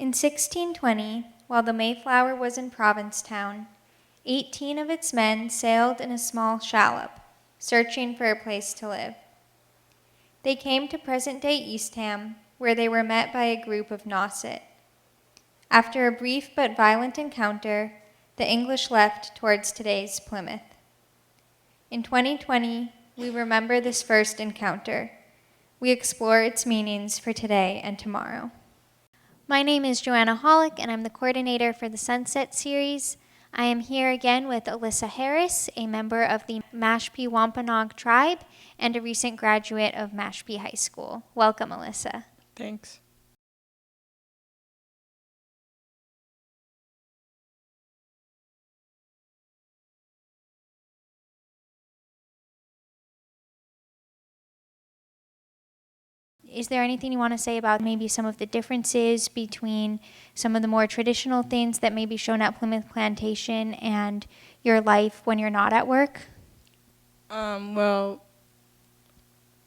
In 1620, while the Mayflower was in Provincetown, 18 of its men sailed in a small shallop, searching for a place to live. They came to present-day Eastham, where they were met by a group of Nauset. After a brief but violent encounter, the English left towards today's Plymouth. In 2020, we remember this first encounter. We explore its meanings for today and tomorrow. My name is Joanna Holleck, and I'm the coordinator for the Sunset Series. I am here again with Alyssa Harris, a member of the Mashpee Wampanoag tribe and a recent graduate of Mashpee High School. Welcome, Elissa. Thanks. Is there anything you want to say about maybe some of the differences between some of the more traditional things that may be shown at Plymouth Plantation and your life when you're not at work? Well,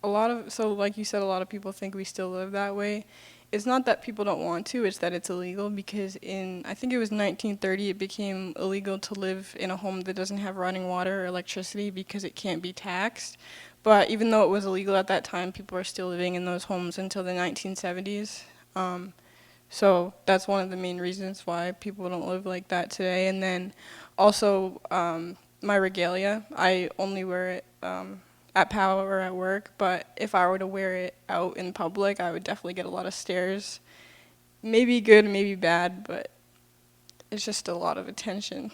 like you said, a lot of people think we still live that way. It's not that people don't want to, it's that it's illegal because I think it was 1930, it became illegal to live in a home that doesn't have running water or electricity because it can't be taxed. But even though it was illegal at that time, people are still living in those homes until the 1970s. So that's one of the main reasons why people don't live like that today. And then also my regalia, I only wear it at POW or at work, but if I were to wear it out in public, I would definitely get a lot of stares. Maybe good, maybe bad, but it's just a lot of attention.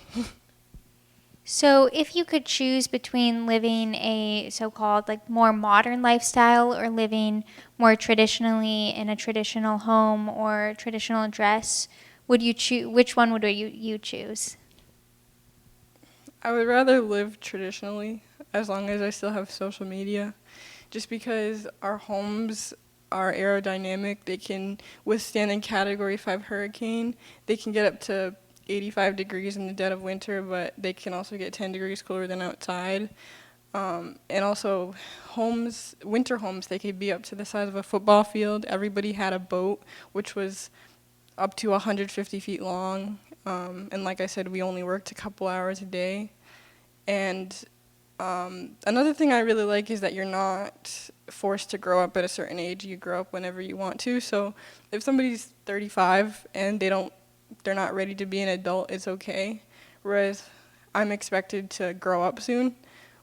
So if you could choose between living a so-called like more modern lifestyle or living more traditionally in a traditional home or traditional dress, would you choose? Which one would you choose? I would rather live traditionally as long as I still have social media, just because our homes are aerodynamic. They can withstand a Category 5 hurricane. They can get up to 85 degrees in the dead of winter, but they can also get 10 degrees cooler than outside. And also winter homes, they could be up to the size of a football field. Everybody had a boat, which was up to 150 feet long. And like I said, we only worked a couple hours a day. And another thing I really like is that you're not forced to grow up at a certain age. You grow up whenever you want to. So if somebody's 35 and they're not ready to be an adult, it's okay. Whereas I'm expected to grow up soon,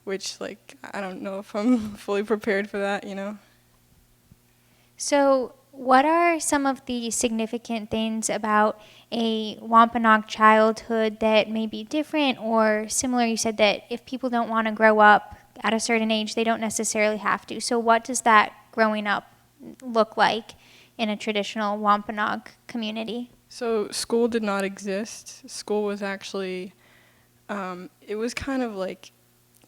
which I don't know if I'm fully prepared for that, you know. So what are some of the significant things about a Wampanoag childhood that may be different or similar? You said that if people don't want to grow up at a certain age, they don't necessarily have to. So what does that growing up look like in a traditional Wampanoag community? So school did not exist. School was actually, it was kind of like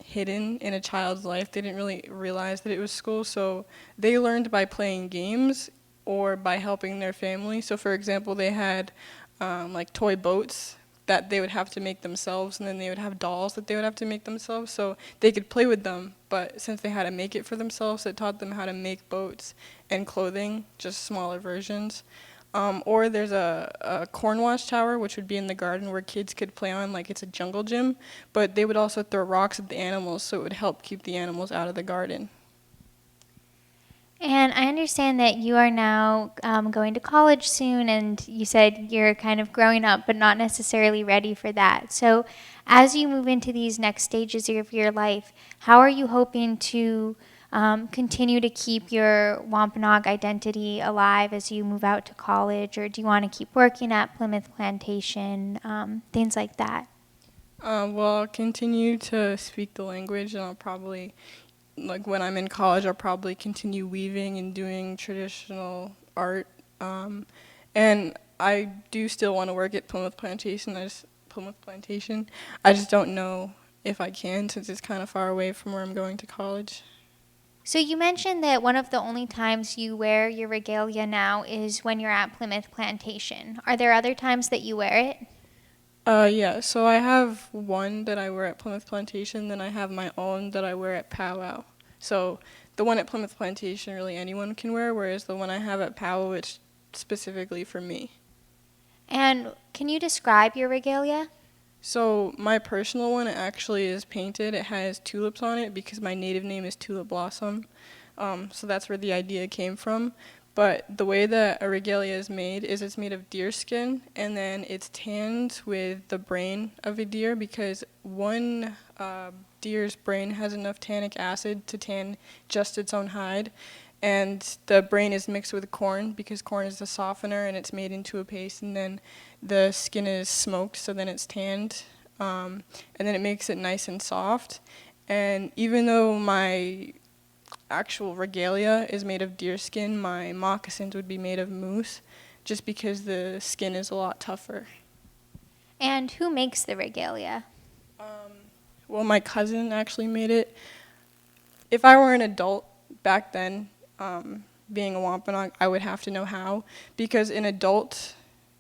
hidden in a child's life. They didn't really realize that it was school, so they learned by playing games or by helping their family. So for example, they had like toy boats that they would have to make themselves, and then they would have dolls that they would have to make themselves, so they could play with them, but since they had to make it for themselves, it taught them how to make boats and clothing, just smaller versions. Or there's a corn wash tower, which would be in the garden where kids could play on like it's a jungle gym, but they would also throw rocks at the animals, so it would help keep the animals out of the garden. And I understand that you are now going to college soon, and you said you're kind of growing up, but not necessarily ready for that. So as you move into these next stages of your life, how are you hoping to continue to keep your Wampanoag identity alive as you move out to college, or do you want to keep working at Plymouth Plantation, things like that? Well, I'll continue to speak the language, and I'll probably, like when I'm in college, I'll probably continue weaving and doing traditional art. And I do still want to work at Plymouth Plantation. I just don't know if I can, since it's kind of far away from where I'm going to college. So you mentioned that one of the only times you wear your regalia now is when you're at Plymouth Plantation. Are there other times that you wear it? Yeah, so I have one that I wear at Plymouth Plantation, then I have my own that I wear at Powwow. So the one at Plymouth Plantation, really anyone can wear, whereas the one I have at Powwow, it's specifically for me. And can you describe your regalia? So my personal one actually is painted. It has tulips on it because my native name is Tulip Blossom. So that's where the idea came from. But the way that a regalia is made is it's made of deer skin, and then it's tanned with the brain of a deer because one deer's brain has enough tannic acid to tan just its own hide. And the brain is mixed with corn because corn is the softener, and it's made into a paste, and then the skin is smoked, so then it's tanned, and then it makes it nice and soft. And even though my actual regalia is made of deer skin, my moccasins would be made of moose, just because the skin is a lot tougher. And who makes the regalia? Well, my cousin actually made it. If I were an adult back then, being a Wampanoag, I would have to know how, because an adult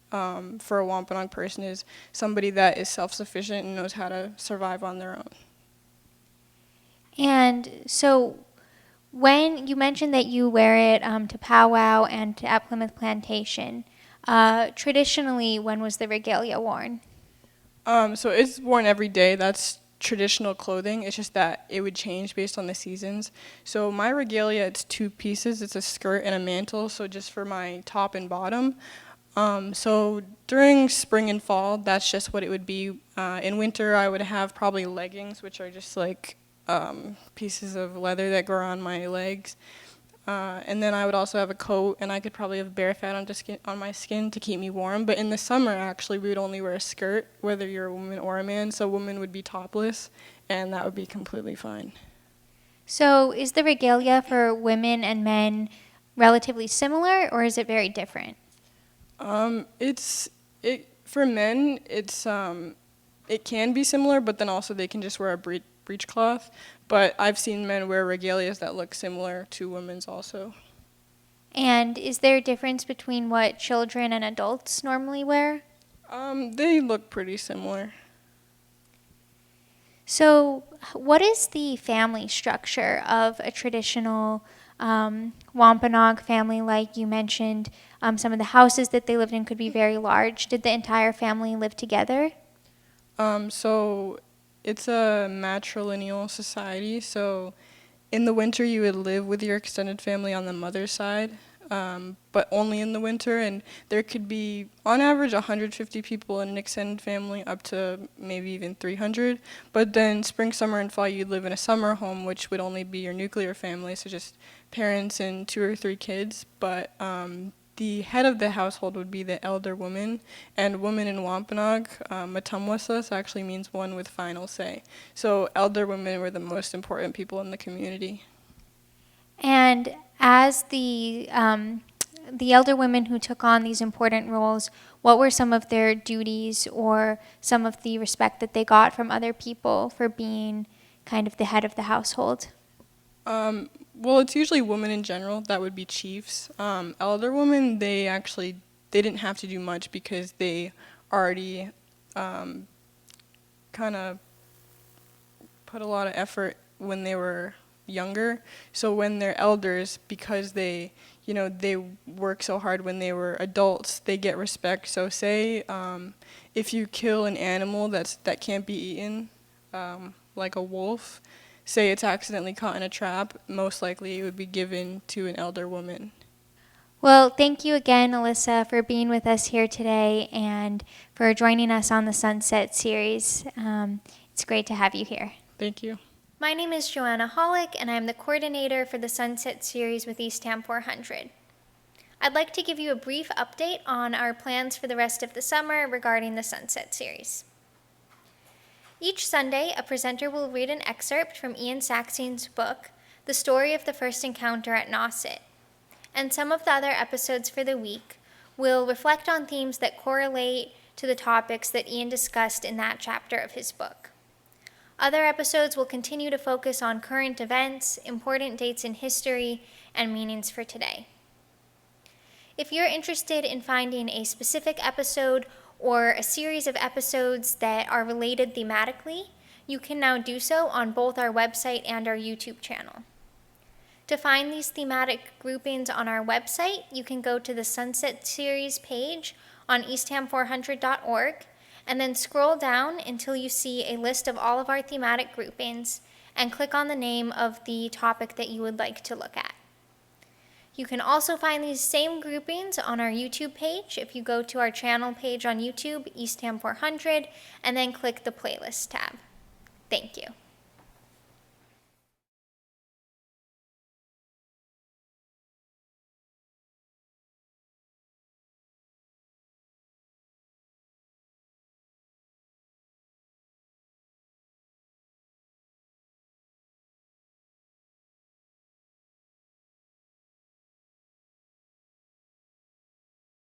for a Wampanoag person is somebody that is self-sufficient and knows how to survive on their own. And so when you mentioned that you wear it to powwow and to at Plymouth Plantation, traditionally, when was the regalia worn? So it's worn every day. That's traditional clothing. It's just that it would change based on the seasons. So my regalia, it's two pieces. It's a skirt and a mantle, so just for my top and bottom. So during spring and fall, that's just what it would be. In winter, I would have probably leggings, which are just like pieces of leather that grow on my legs. And then I would also have a coat, and I could probably have bear fat on my skin to keep me warm. But in the summer, actually, we would only wear a skirt, whether you're a woman or a man. So women would be topless, and that would be completely fine. So is the regalia for women and men relatively similar, or is it very different? For men, it can be similar, but then also they can just wear a breechcloth. But I've seen men wear regalias that look similar to women's also. And is there a difference between what children and adults normally wear? They look pretty similar. So what is the family structure of a traditional Wampanoag family? Like you mentioned, some of the houses that they lived in could be very large. Did the entire family live together? So it's a matrilineal society. So in the winter, you would live with your extended family on the mother's side, but only in the winter. And there could be, on average, 150 people in an extended family, up to maybe even 300. But then spring, summer, and fall, you'd live in a summer home, which would only be your nuclear family, so just parents and 2 or 3 kids. But the head of the household would be the elder woman, and woman in Wampanoag, Matumwasas, actually means one with final say. So elder women were the most important people in the community. And as the elder women who took on these important roles, what were some of their duties or some of the respect that they got from other people for being kind of the head of the household? Well, it's usually women in general that would be chiefs. Elder women, they didn't have to do much because they already kind of put a lot of effort when they were younger. So when they're elders, because they work so hard when they were adults, they get respect. So say if you kill an animal that can't be eaten, like a wolf, say it's accidentally caught in a trap, most likely it would be given to an elder woman. Well, thank you again, Elissa, for being with us here today and for joining us on the Sunset series. It's great to have you here. Thank you. My name is Joanna Holleck, and I'm the coordinator for the Sunset series with Eastham 400. I'd like to give you a brief update on our plans for the rest of the summer regarding the Sunset series. Each Sunday, a presenter will read an excerpt from Ian Saxon's book, The Story of the First Encounter at Nauset, and some of the other episodes for the week will reflect on themes that correlate to the topics that Ian discussed in that chapter of his book. Other episodes will continue to focus on current events, important dates in history, and meanings for today. If you're interested in finding a specific episode or a series of episodes that are related thematically, you can now do so on both our website and our YouTube channel. To find these thematic groupings on our website, you can go to the Sunset Series page on eastham400.org, and then scroll down until you see a list of all of our thematic groupings, and click on the name of the topic that you would like to look at. You can also find these same groupings on our YouTube page if you go to our channel page on YouTube, Eastham 400, and then click the playlist tab. Thank you.